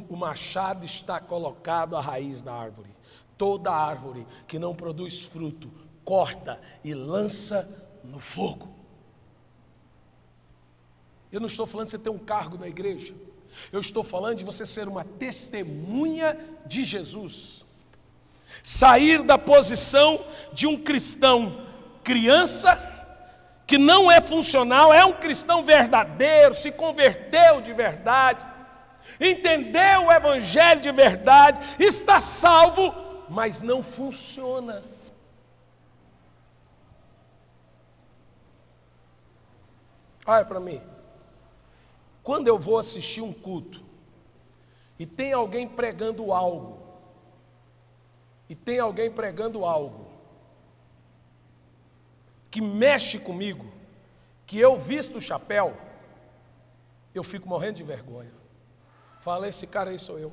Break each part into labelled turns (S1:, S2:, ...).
S1: o machado está colocado à raiz da árvore. Toda árvore que não produz fruto, corta e lança no fogo. Eu não estou falando de você ter um cargo na igreja. Eu estou falando de você ser uma testemunha de Jesus. Sair da posição de um cristão criança, que não é funcional, é um cristão verdadeiro, se converteu de verdade, entendeu o evangelho de verdade, está salvo, mas não funciona. Olha para mim. Quando eu vou assistir um culto e tem alguém pregando algo, que mexe comigo, que eu visto o chapéu, eu fico morrendo de vergonha. Fala, esse cara aí sou eu.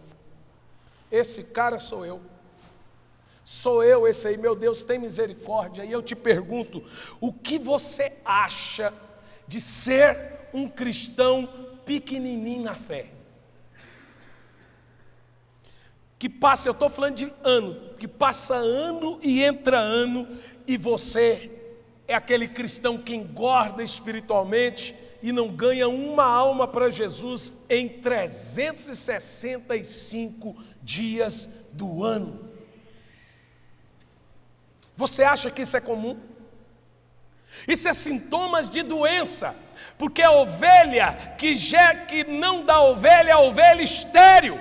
S1: Esse cara sou eu. Sou eu esse aí, meu Deus, tem misericórdia. E eu te pergunto, o que você acha de ser um cristão pequenininho na fé? Que passa, eu estou falando de ano, que passa ano e entra ano, e você é aquele cristão que engorda espiritualmente e não ganha uma alma para Jesus em 365 dias do ano. Você acha que isso é comum? Isso é sintomas de doença, porque a ovelha que não dá ovelha é a ovelha estéril.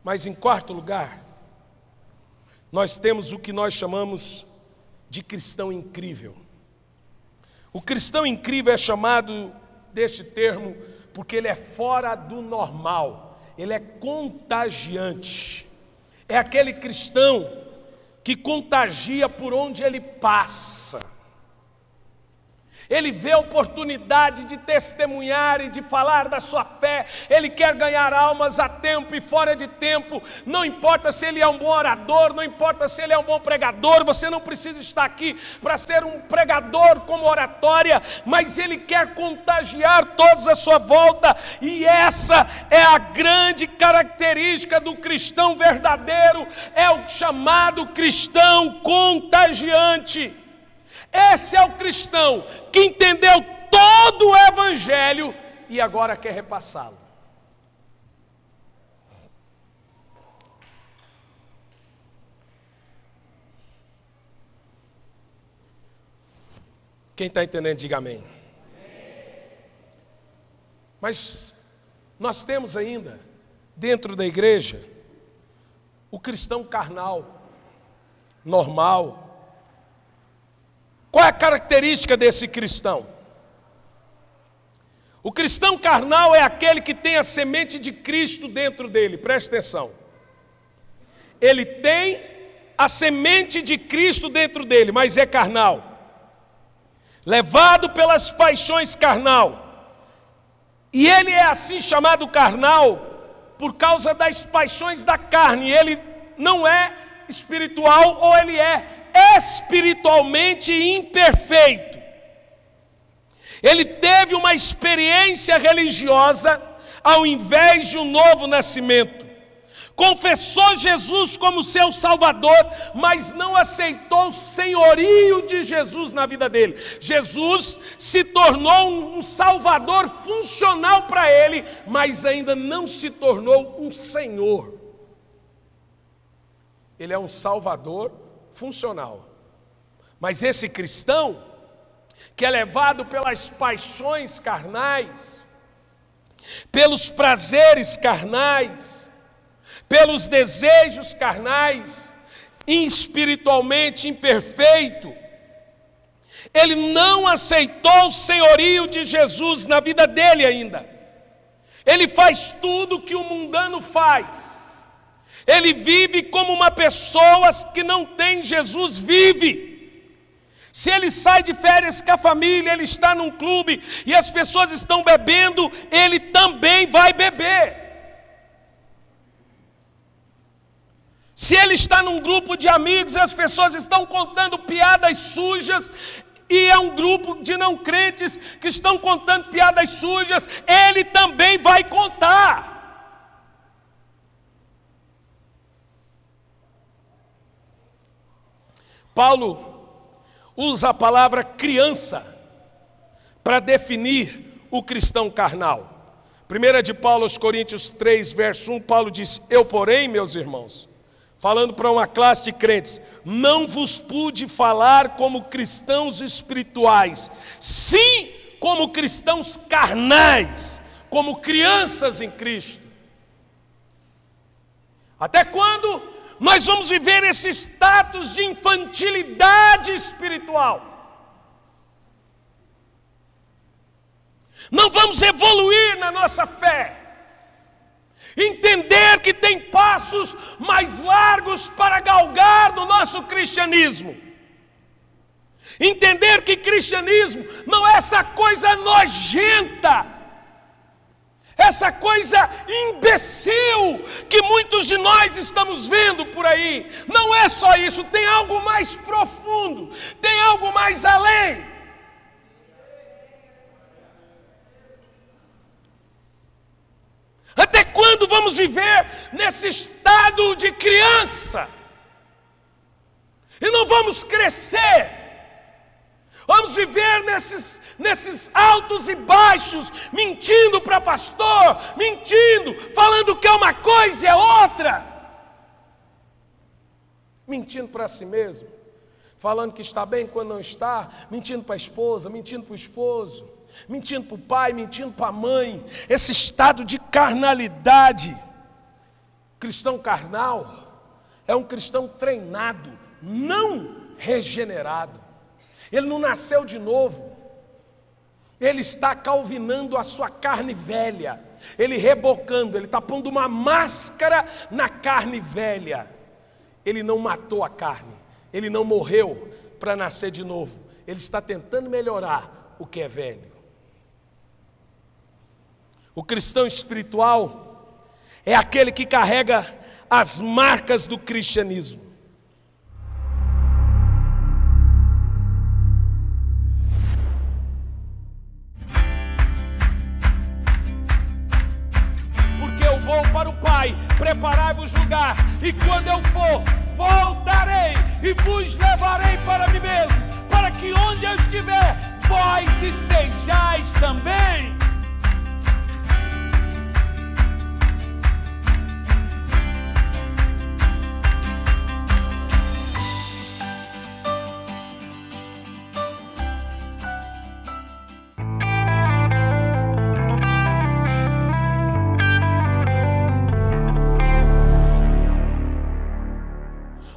S1: Mas em quarto lugar, nós temos o que nós chamamos de cristão incrível. O cristão incrível é chamado deste termo porque ele é fora do normal, ele é contagiante. É aquele cristão que contagia por onde ele passa. Ele vê a oportunidade de testemunhar e de falar da sua fé. Ele quer ganhar almas a tempo e fora de tempo. Não importa se ele é um bom orador, não importa se ele é um bom pregador. Você não precisa estar aqui para ser um pregador como oratória, mas ele quer contagiar todos à sua volta. E essa é a grande característica do cristão verdadeiro. É o chamado cristão contagiante. Esse é o cristão que entendeu todo o evangelho e agora quer repassá-lo. Quem está entendendo, diga amém. Mas nós temos ainda, dentro da igreja, o cristão carnal, normal. Qual é a característica desse cristão? O cristão carnal é aquele que tem a semente de Cristo dentro dele, preste atenção. Ele tem a semente de Cristo dentro dele, mas é carnal. Levado pelas paixões carnal. E ele é assim chamado carnal por causa das paixões da carne. Ele não é espiritual ou ele é espiritualmente imperfeito. Ele teve uma experiência religiosa ao invés de um novo nascimento. Confessou Jesus como seu Salvador, mas não aceitou o senhorio de Jesus na vida dele. Jesus se tornou um Salvador funcional para ele, mas ainda não se tornou um Senhor. Ele é um Salvador funcional. Mas esse cristão, que é levado pelas paixões carnais, pelos prazeres carnais, pelos desejos carnais, espiritualmente imperfeito, ele não aceitou o senhorio de Jesus na vida dele ainda. Ele faz tudo que o mundano faz. Ele vive como uma pessoa que não tem Jesus vive. Se ele sai de férias com a família, ele está num clube e as pessoas estão bebendo, ele também vai beber. Se ele está num grupo de amigos e as pessoas estão contando piadas sujas, e é um grupo de não crentes que estão contando piadas sujas, ele também vai contar. Paulo usa a palavra criança para definir o cristão carnal. 1 de Paulo aos Coríntios 3, verso 1, Paulo diz: eu, porém, meus irmãos, falando para uma classe de crentes, não vos pude falar como cristãos espirituais, sim como cristãos carnais, como crianças em Cristo. Até quando nós vamos viver esse status de infantilidade espiritual? Não vamos evoluir na nossa fé, entender que tem passos mais largos para galgar no nosso cristianismo, entender que cristianismo não é essa coisa nojenta, essa coisa imbecil que muitos de nós estamos vendo por aí. Não é só isso, tem algo mais profundo, tem algo mais além. Até quando vamos viver nesse estado de criança? E não vamos crescer. Vamos viver nesses altos e baixos, mentindo para pastor, mentindo, falando que é uma coisa e é outra. Mentindo para si mesmo, falando que está bem quando não está, mentindo para a esposa, mentindo para o esposo, mentindo para o pai, mentindo para a mãe. Esse estado de carnalidade. Cristão carnal é um cristão treinado, não regenerado. Ele não nasceu de novo. Ele está calvinando a sua carne velha, ele rebocando, ele está pondo uma máscara na carne velha. Ele não matou a carne, ele não morreu para nascer de novo, ele está tentando melhorar o que é velho. O cristão espiritual é aquele que carrega as marcas do cristianismo. Porque eu vou para o Pai, preparai-vos lugar, e quando eu for, voltarei e vos levarei para mim mesmo, para que onde eu estiver, vós estejais também.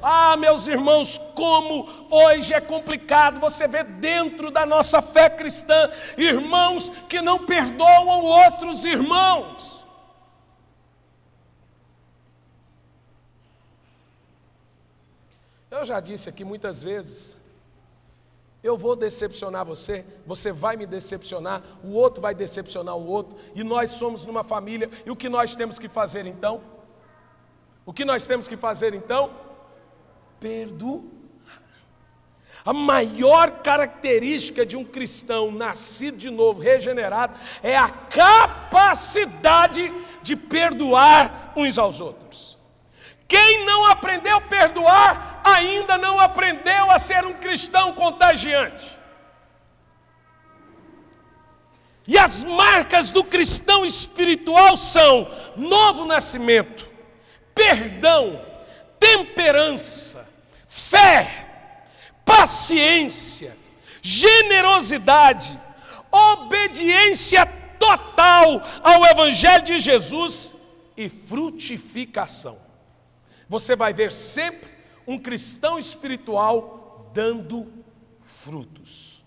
S1: Ah, meus irmãos, como hoje é complicado você ver dentro da nossa fé cristã irmãos que não perdoam outros irmãos. Eu já disse aqui muitas vezes, eu vou decepcionar você, você vai me decepcionar, o outro vai decepcionar o outro, e nós somos numa família, e o que nós temos que fazer então? O que nós temos que fazer então? Perdoar. A maior característica de um cristão nascido de novo, regenerado, é a capacidade de perdoar uns aos outros. Quem não aprendeu a perdoar, ainda não aprendeu a ser um cristão contagiante. E as marcas do cristão espiritual são novo nascimento, perdão, temperança, fé, paciência, generosidade, obediência total ao Evangelho de Jesus e frutificação. Você vai ver sempre um cristão espiritual dando frutos.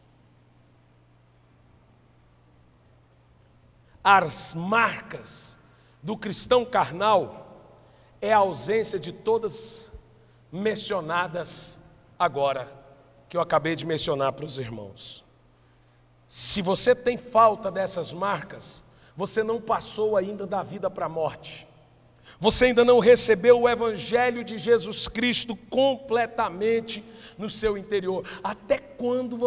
S1: As marcas do cristão carnal é a ausência de todas mencionadas agora, que eu acabei de mencionar para os irmãos. Se você tem falta dessas marcas, você não passou ainda da vida para a morte. Você ainda não recebeu o Evangelho de Jesus Cristo completamente no seu interior. Até quando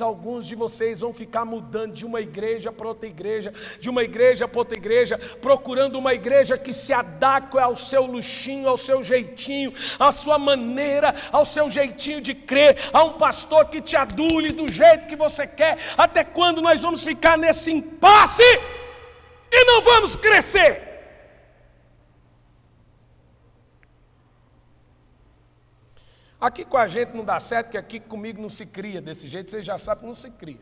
S1: alguns de vocês vão ficar mudando de uma igreja para outra igreja, de uma igreja para outra igreja, procurando uma igreja que se adeque ao seu luxinho, ao seu jeitinho, à sua maneira, ao seu jeitinho de crer, a um pastor que te adule do jeito que você quer? Até quando nós vamos ficar nesse impasse e não vamos crescer? Aqui com a gente não dá certo, porque aqui comigo não se cria desse jeito, você já sabe que não se cria.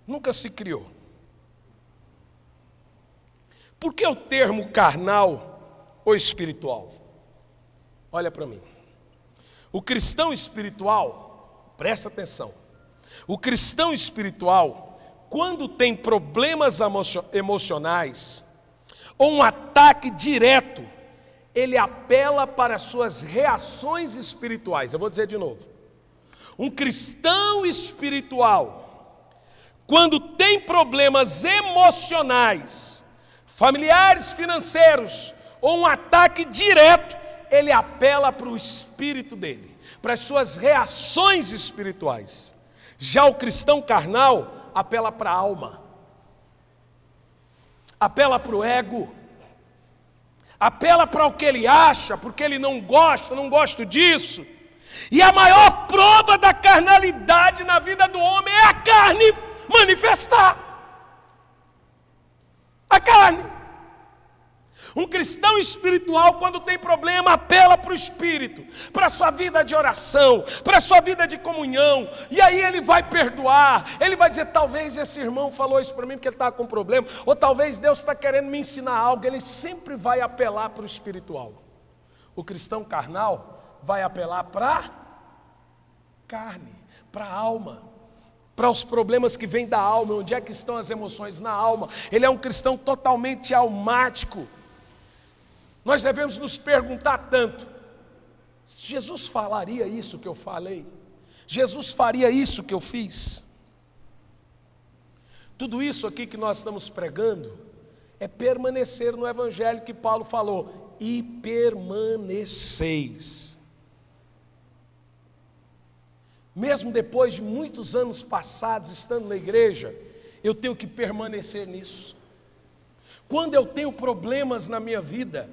S1: Nunca se criou. Por que o termo carnal ou espiritual? Olha para mim. O cristão espiritual, presta atenção, o cristão espiritual, quando tem problemas emocionais ou um ataque direto, ele apela para as suas reações espirituais. Eu vou dizer de novo. Um cristão espiritual, quando tem problemas emocionais, familiares, financeiros, ou um ataque direto, ele apela para o espírito dele, para as suas reações espirituais. Já o cristão carnal apela para a alma, apela para o ego, apela para o que ele acha, porque ele não gosta disso. E a maior prova da carnalidade na vida do homem é a carne manifestar. A carne. Um cristão espiritual, quando tem problema, apela para o Espírito, para a sua vida de oração, para a sua vida de comunhão, e aí ele vai perdoar, ele vai dizer, talvez esse irmão falou isso para mim porque ele estava com problema, ou talvez Deus está querendo me ensinar algo. Ele sempre vai apelar para o espiritual. O cristão carnal vai apelar para a carne, para a alma, para os problemas que vêm da alma. Onde é que estão as emoções? Na alma. Ele é um cristão totalmente almático. Nós devemos nos perguntar tanto: Jesus falaria isso que eu falei? Jesus faria isso que eu fiz? Tudo isso aqui que nós estamos pregando é permanecer no Evangelho que Paulo falou, e permaneceis. Mesmo depois de muitos anos passados estando na igreja, eu tenho que permanecer nisso. Quando eu tenho problemas na minha vida,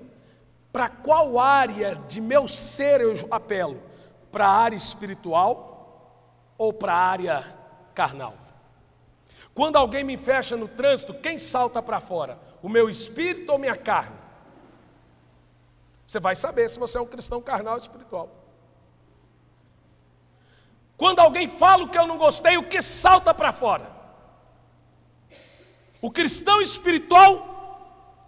S1: para qual área de meu ser eu apelo? Para a área espiritual ou para a área carnal? Quando alguém me fecha no trânsito, quem salta para fora? O meu espírito ou minha carne? Você vai saber se você é um cristão carnal ou espiritual. Quando alguém fala o que eu não gostei, o que salta para fora? O cristão espiritual,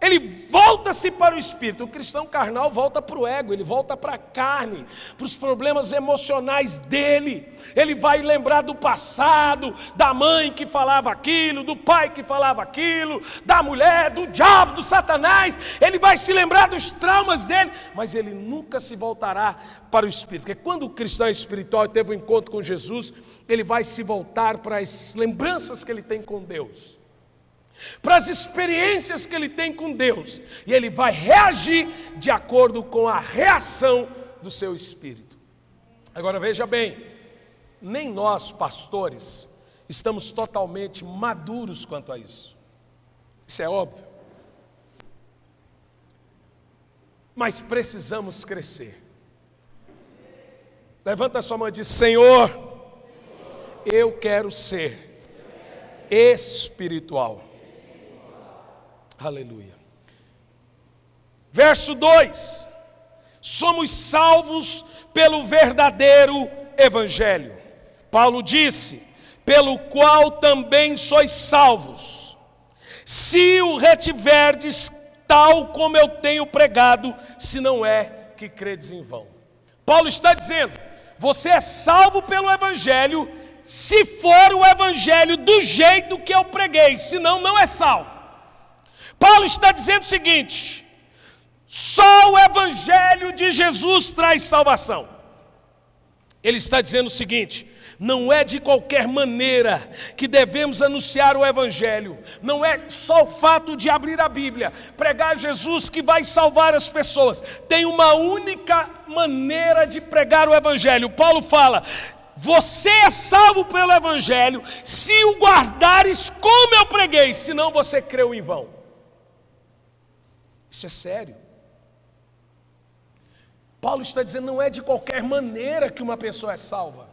S1: ele volta-se para o espírito. O cristão carnal volta para o ego, ele volta para a carne, para os problemas emocionais dele. Ele vai lembrar do passado, da mãe que falava aquilo, do pai que falava aquilo, da mulher, do diabo, do Satanás. Ele vai se lembrar dos traumas dele, mas ele nunca se voltará para o espírito. Porque quando o cristão é espiritual e teve um encontro com Jesus, ele vai se voltar para as lembranças que ele tem com Deus, para as experiências que ele tem com Deus, e ele vai reagir de acordo com a reação do seu espírito. Agora veja bem, nem nós pastores estamos totalmente maduros quanto a isso. Isso é óbvio. Mas precisamos crescer. Levanta a sua mão e diz: Senhor, eu quero ser espiritual. Aleluia. Verso 2: somos salvos pelo verdadeiro evangelho. Paulo disse: pelo qual também sois salvos, se o retiverdes, tal como eu tenho pregado, se não é que credes em vão. Paulo está dizendo: você é salvo pelo evangelho, se for o evangelho do jeito que eu preguei, senão não é salvo. Paulo está dizendo o seguinte: só o evangelho de Jesus traz salvação. Ele está dizendo o seguinte: Não é de qualquer maneira que devemos anunciar o Evangelho. Não é só o fato de abrir a Bíblia, pregar Jesus que vai salvar as pessoas. Tem uma única maneira de pregar o Evangelho. Paulo fala: você é salvo pelo Evangelho se o guardares como eu preguei, senão você creu em vão. Isso é sério. Paulo está dizendo, não é de qualquer maneira que uma pessoa é salva.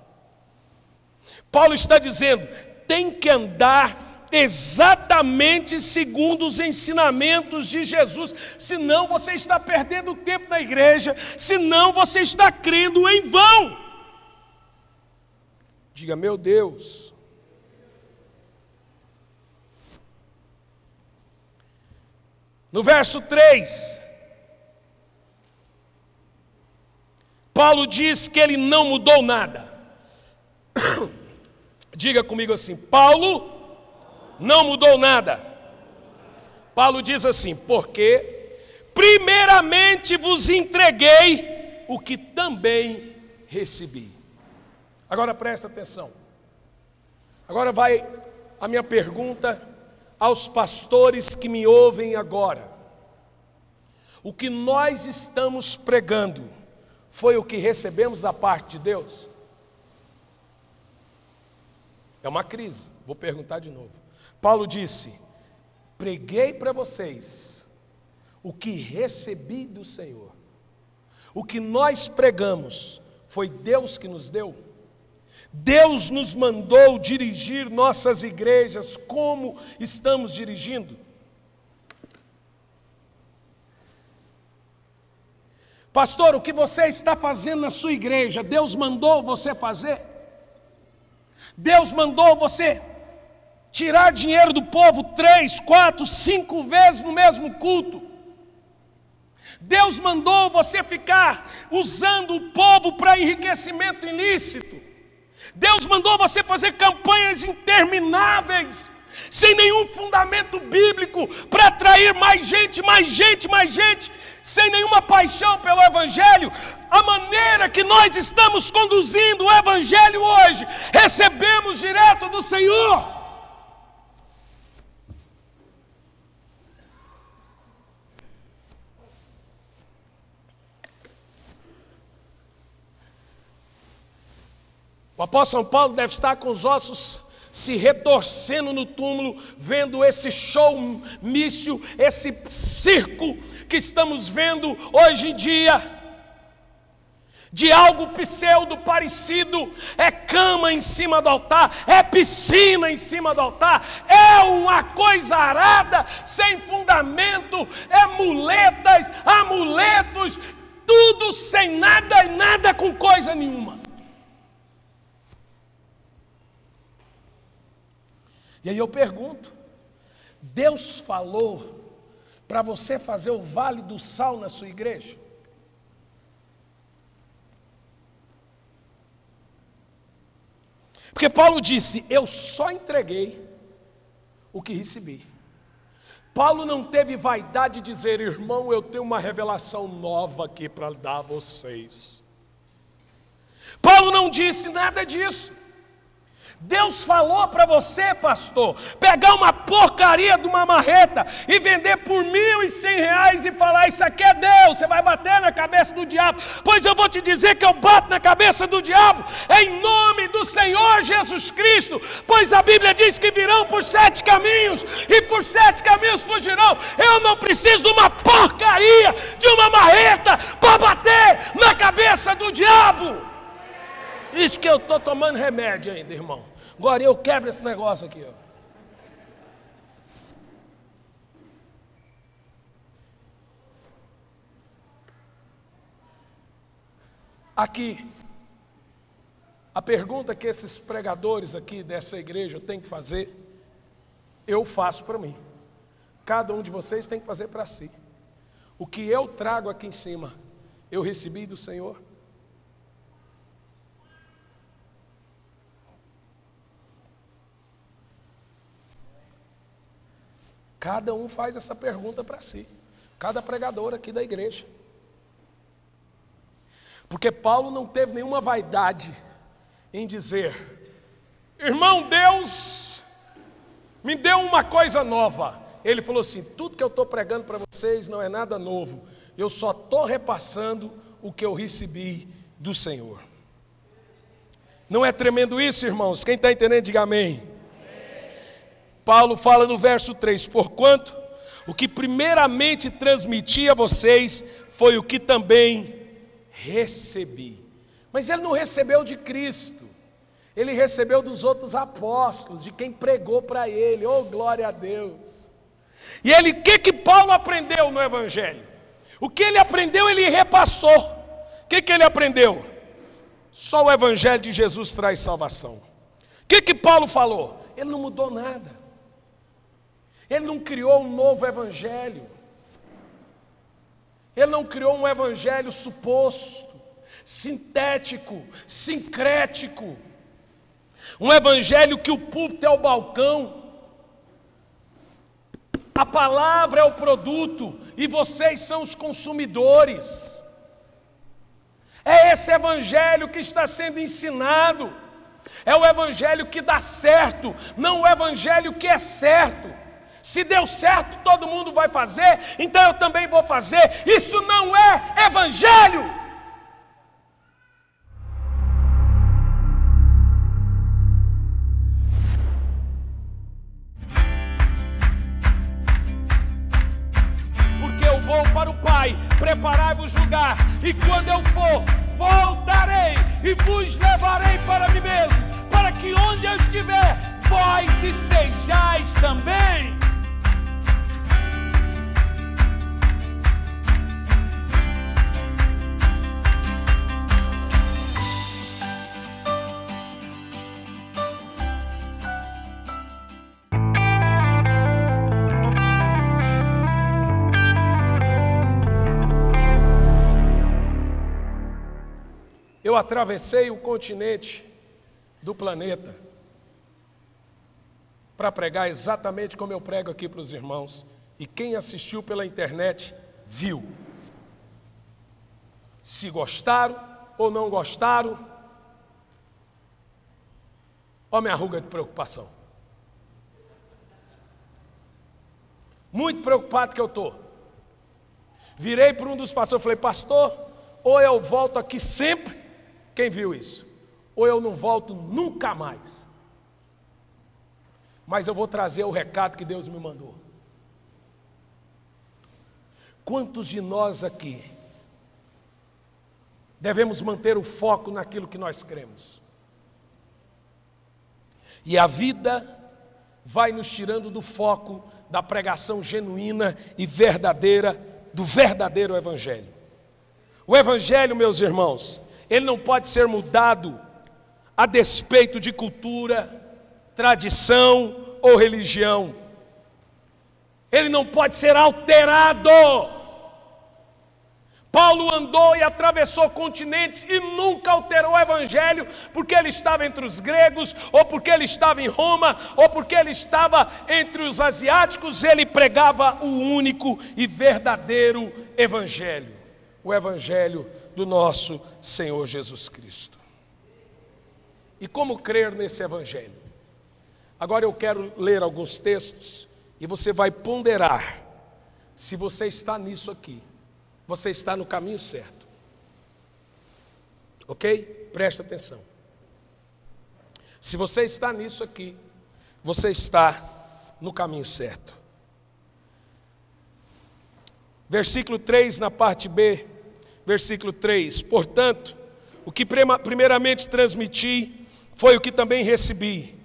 S1: Paulo está dizendo, tem que andar exatamente segundo os ensinamentos de Jesus, senão você está perdendo tempo na igreja, senão você está crendo em vão. Diga, meu Deus. No verso 3, Paulo diz que ele não mudou nada. Diga comigo assim, Paulo não mudou nada. Paulo diz assim, porque primeiramente vos entreguei o que também recebi. Agora presta atenção. Agora vai a minha pergunta aos pastores que me ouvem agora. O que nós estamos pregando foi o que recebemos da parte de Deus? É uma crise, vou perguntar de novo. Paulo disse, preguei para vocês o que recebi do Senhor. O que nós pregamos foi Deus que nos deu. Deus nos mandou dirigir nossas igrejas como estamos dirigindo. Pastor, o que você está fazendo na sua igreja, Deus mandou você fazer? Deus mandou você tirar dinheiro do povo 3, 4, 5 vezes no mesmo culto? Deus mandou você ficar usando o povo para enriquecimento ilícito? Deus mandou você fazer campanhas intermináveis, sem nenhum fundamento bíblico, para atrair mais gente, mais gente, mais gente, sem nenhuma paixão pelo Evangelho? A maneira que nós estamos conduzindo o Evangelho hoje, recebemos direto do Senhor. O apóstolo Paulo deve estar com os ossos se retorcendo no túmulo, vendo esse showmício, esse circo que estamos vendo hoje em dia, de algo pseudo parecido. É cama em cima do altar, é piscina em cima do altar, é uma coisa arada, sem fundamento, é muletas, amuletos, tudo sem nada e nada com coisa nenhuma. E aí eu pergunto, Deus falou para você fazer o Vale do Sal na sua igreja? Porque Paulo disse, eu só entreguei o que recebi. Paulo não teve vaidade de dizer, irmão, eu tenho uma revelação nova aqui para dar a vocês. Paulo não disse nada disso. Deus falou para você, pastor, pegar uma porcaria de uma marreta e vender por R$1.100 e falar, isso aqui é Deus, você vai bater na cabeça do diabo. Pois eu vou te dizer que eu bato na cabeça do diabo em nome do Senhor Jesus Cristo, pois a Bíblia diz que virão por 7 caminhos e por 7 caminhos fugirão. Eu não preciso de uma porcaria de uma marreta para bater na cabeça do diabo. Isso que eu estou tomando remédio ainda, irmão. Agora eu quebro esse negócio aqui, ó. Aqui, a pergunta que esses pregadores aqui dessa igreja têm que fazer, eu faço para mim. Cada um de vocês tem que fazer para si. O que eu trago aqui em cima, eu recebi do Senhor? Cada um faz essa pergunta para si. Cada pregador aqui da igreja. Porque Paulo não teve nenhuma vaidade em dizer, Irmão, Deus me deu uma coisa nova. Ele falou assim: tudo que eu estou pregando para vocês não é nada novo. Eu só estou repassando o que eu recebi do Senhor. Não é tremendo isso, irmãos? Quem está entendendo, diga amém. Paulo fala no verso 3: porquanto o que primeiramente transmiti a vocês foi o que também recebi. Mas ele não recebeu de Cristo, ele recebeu dos outros apóstolos, de quem pregou para ele. Oh, glória a Deus! E ele, o que Paulo aprendeu no Evangelho? O que ele aprendeu, ele repassou. O que ele aprendeu? Só o Evangelho de Jesus traz salvação. O que Paulo falou? Ele não mudou nada. Ele não criou um novo Evangelho. Ele não criou um Evangelho suposto, sintético, sincrético. Um Evangelho que o púlpito é o balcão, a palavra é o produto e vocês são os consumidores. É esse Evangelho que está sendo ensinado. É o Evangelho que dá certo, não o Evangelho que é certo. Se deu certo, todo mundo vai fazer, então eu também vou fazer. Isso não é Evangelho. Porque eu vou para o Pai, preparai-vos lugar, e quando eu for, voltarei e vos levarei para mim mesmo, para que onde eu estiver, vós estejais também. Eu atravessei o continente do planeta para pregar exatamente como eu prego aqui para os irmãos. E quem assistiu pela internet viu. Se gostaram ou não gostaram, olha minha ruga de preocupação. Muito preocupado que eu estou. Virei para um dos pastores e falei: pastor, ou eu volto aqui sempre. Quem viu isso? Ou eu não volto nunca mais. Mas eu vou trazer o recado que Deus me mandou. Quantos de nós aqui devemos manter o foco naquilo que nós cremos? E a vida vai nos tirando do foco da pregação genuína e verdadeira, do verdadeiro Evangelho. O Evangelho, meus irmãos, ele não pode ser mudado a despeito de cultura, tradição ou religião. Ele não pode ser alterado. Paulo andou e atravessou continentes e nunca alterou o Evangelho, porque ele estava entre os gregos, ou porque ele estava em Roma, ou porque ele estava entre os asiáticos. Ele pregava o único e verdadeiro Evangelho, o Evangelho do nosso Senhor Jesus Cristo. E como crer nesse Evangelho? Agora eu quero ler alguns textos e você vai ponderar se você está nisso aqui. Você está no caminho certo. Ok? Presta atenção. Se você está nisso aqui, você está no caminho certo. Versículo 3, na parte B, versículo 3. Portanto, o que primeiramente transmiti foi o que também recebi.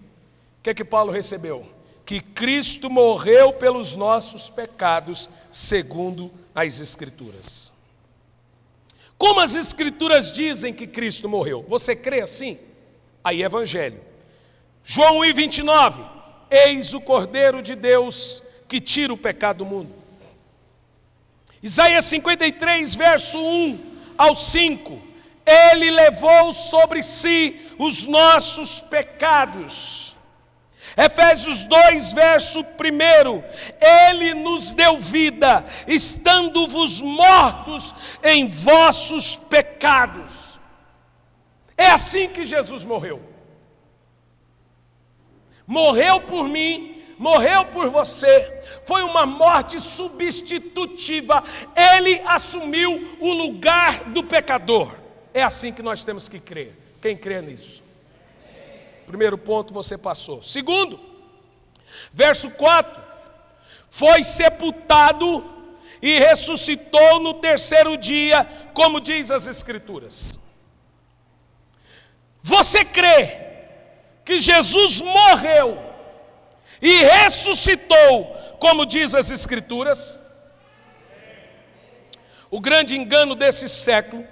S1: O que é que Paulo recebeu? Que Cristo morreu pelos nossos pecados, segundo as Escrituras. Como as Escrituras dizem que Cristo morreu? Você crê assim? Aí é Evangelho. João 1:29. Eis o Cordeiro de Deus que tira o pecado do mundo. Isaías 53, verso 1 ao 5. Ele levou sobre si os nossos pecados. Efésios 2, verso 1. Ele nos deu vida, estando-vos mortos em vossos pecados. É assim que Jesus morreu. morreu por mim, morreu por você, foi uma morte substitutiva, ele assumiu o lugar do pecador. É assim que nós temos que crer. Quem crê nisso? Primeiro ponto você passou. Segundo, verso 4: foi sepultado e ressuscitou no terceiro dia, como diz as Escrituras. Você crê que Jesus morreu e ressuscitou, como diz as Escrituras? O grande engano desse século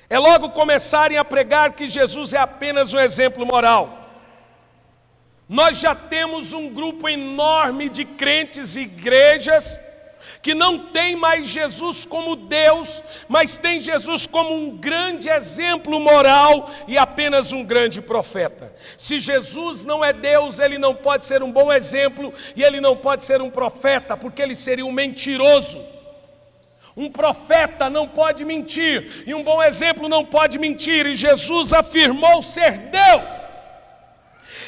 S1: é logo começarem a pregar que Jesus é apenas um exemplo moral. Nós já temos um grupo enorme de crentes e igrejas que não tem mais Jesus como Deus, mas tem Jesus como um grande exemplo moral e apenas um grande profeta. Se Jesus não é Deus, ele não pode ser um bom exemplo e ele não pode ser um profeta, porque ele seria um mentiroso. Um profeta não pode mentir e um bom exemplo não pode mentir, e Jesus afirmou ser Deus.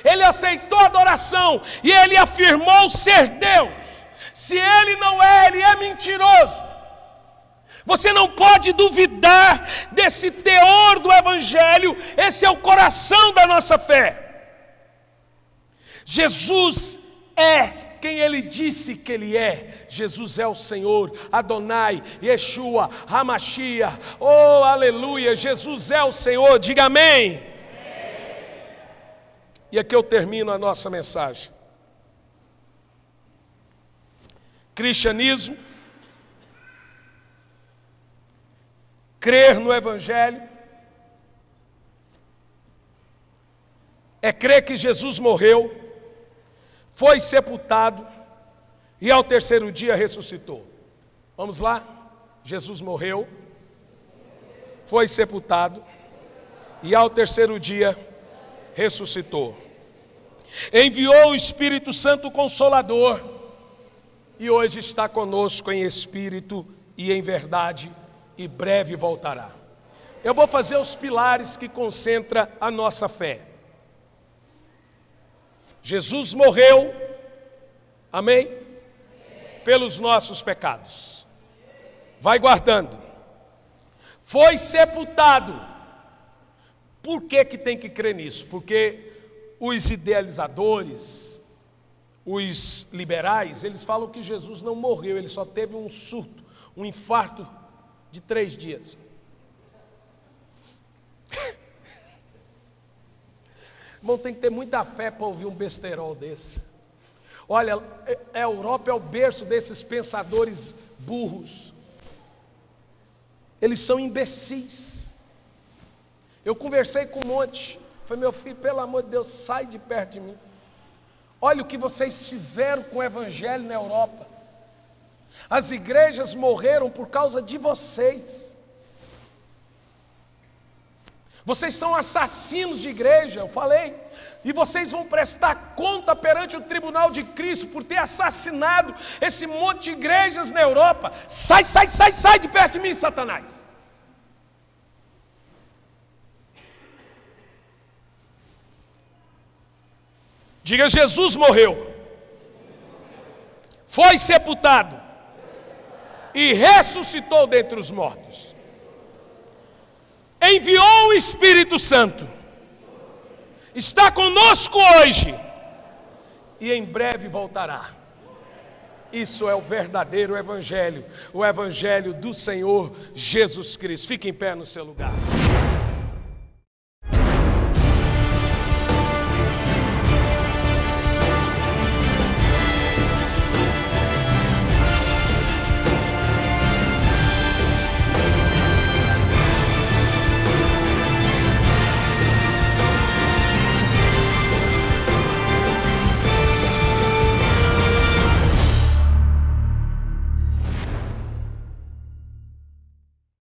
S1: Ele aceitou a adoração e ele afirmou ser Deus. Se ele não é, ele é mentiroso. Você não pode duvidar desse teor do Evangelho, esse é o coração da nossa fé. Jesus é quem ele disse que ele é. Jesus é o Senhor, Adonai, Yeshua, Hamashia, oh aleluia, Jesus é o Senhor, diga amém. E aqui eu termino a nossa mensagem. Cristianismo, crer no Evangelho, é crer que Jesus morreu, foi sepultado e ao terceiro dia ressuscitou. Vamos lá? Jesus morreu, foi sepultado e ao terceiro dia ressuscitou. Enviou o Espírito Santo Consolador e hoje está conosco em espírito e em verdade, e breve voltará. Eu vou fazer os pilares que concentram a nossa fé. Jesus morreu, amém? Pelos nossos pecados. Vai guardando. Foi sepultado. Por que tem que crer nisso? Porque os idealizadores, os liberais, eles falam que Jesus não morreu, ele só teve um surto, um infarto de 3 dias. Irmão, tem que ter muita fé para ouvir um besterol desse. Olha, a Europa é o berço desses pensadores burros. Eles são imbecis. Eu conversei com um monte. Falei, meu filho, pelo amor de Deus, sai de perto de mim. Olha o que vocês fizeram com o Evangelho na Europa. As igrejas morreram por causa de vocês. Vocês são assassinos de igreja, eu falei. E vocês vão prestar conta perante o tribunal de Cristo por ter assassinado esse monte de igrejas na Europa. Sai, sai, sai, sai de perto de mim, Satanás. Diga, Jesus morreu, foi sepultado e ressuscitou dentre os mortos. Enviou o Espírito Santo, está conosco hoje e em breve voltará. Isso é o verdadeiro Evangelho, o Evangelho do Senhor Jesus Cristo. Fique em pé no seu lugar.